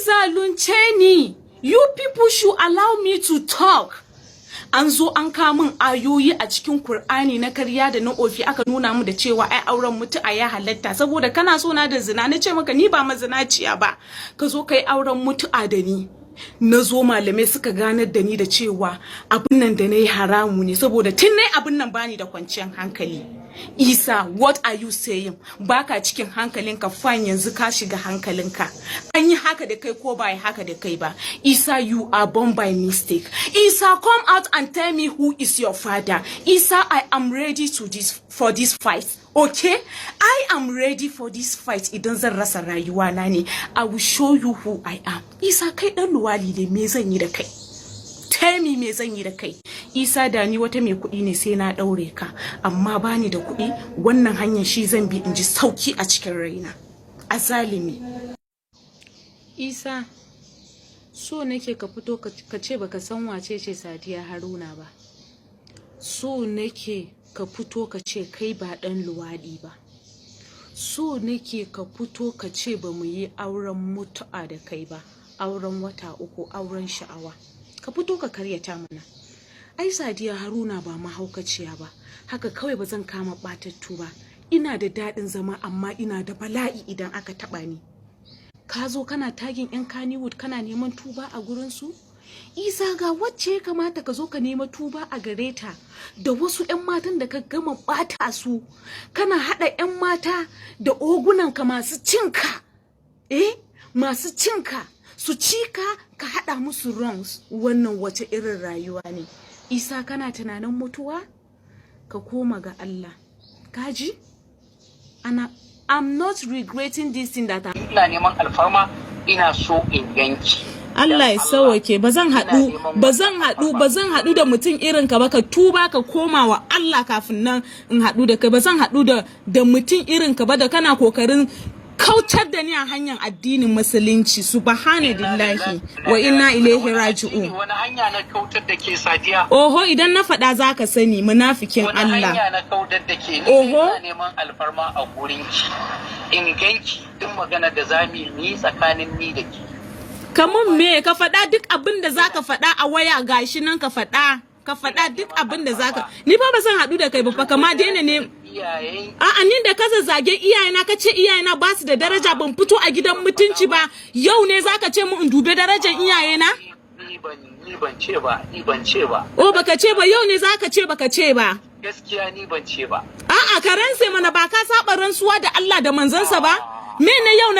zalunce ni. You people should allow me to talk. An zo an kamun ayoyi a cikin Kur'ani na karya da na ofi aka nuna mu da cewa ai auren mutu'a ya halatta saboda kana so na da zina na ce maka ni ba mazinaciya ba ka zo kai auren mutu'a da ni. Na zo malamai suka ganar da ni da cewa abin nan da nayi haramu ne saboda tun nayi abin nan bani da kwanciyar hankali. Isa, what are you saying? Baka cikin hankalinka, fine, yanzu ka shiga hankalinka. An yi haka da kai ko ba yi haka da kai ba. Isa, you are born by mistake. Isa, come out and tell me who is your father. Isa, I am ready for this fight. Okay? I am ready for this fight. Idan zan rasa rayuwa na ne, I will show you who I am. Isa, kai dan luwali ne, me zan yi da kai? Tell me me zan yi da kai. Isa, da ni wata mai kuɗi ne sai na ɗaure ka, amma bani da kuɗi, wannan hanyar shi zan bi in ji sauki a cikin raina. Azalimi. Isa, so nake ka fito ka ce baka san wace ce Sadiya Haruna ba. So nake ka fito ka ce kai ba ɗan luwaɗi ba. So nake ka fito ka ce ba mu yi auren mutu'a da kai ba, auren wata 3, auren sha'awa. Ka fito ka karyata mana. Ai Sadiya Haruna ba mahaukaciya ba, haka kawai ba zan kama batattu ba. Ina da daɗin zama amma ina da bala'i idan aka taɓa ni. Ka zo kana tagin 'yan Kannywood kana neman tuba a gurinsu? Isa, ga wacce ya kamata ka zo ka nema tuba a gare ta da wasu 'yan matan da ka gama ɓata su. Kana haɗa 'yan mata da ogunanka masu cinka. Masu cinka. Su cika ka haɗa musu wrongs. Wannan wace irin rayuwa ne? Isa, kana tunanin mutuwa? Ka koma ga Allah. Kaji? I'm not regretting this thing that ina neman alfarma, ina so in ganki. Allah ya sauke, ba zan haɗu da mutum irin ka ba. Ka tuba ka koma wa Allah kafin nan in haɗu da kai. Ba zan haɗu da mutum irin ka ba da kana kokarin kautar da ni a hanyar addinin musulunci. Subhanallahi wa inna ilaihi raji'un. Wani hanya na kautar da ke Sadiya? Oho, idan na faɗa zaka sani, munafikin Allah. Wani hanya na kautar da ke? Ina neman alfarma a gurinki, in ganki, duk magana da zamu yi tsakanin ni da ke. Kamun me ka faɗa duk abin da zaka faɗa a waya, gashi nan ka faɗa duk abin da zaka. Ni fa ba zan haɗu da kai ba fa, kama daina ne. A'a, ni da ka zazzage iyayena ka ce iyayena ba su da daraja, ban fito a gidan mutunci ba. Yau ne zaka ce mu in dube darajar iyayena? Ni ban ce ba. Oh, baka ce ba, yau ne zaka ce baka ce ba. Gaskiya ni ban ce ba. A'a, ka rantse mana, ba ka saba rantsuwa da Allah da manzansa ba? Me ne yau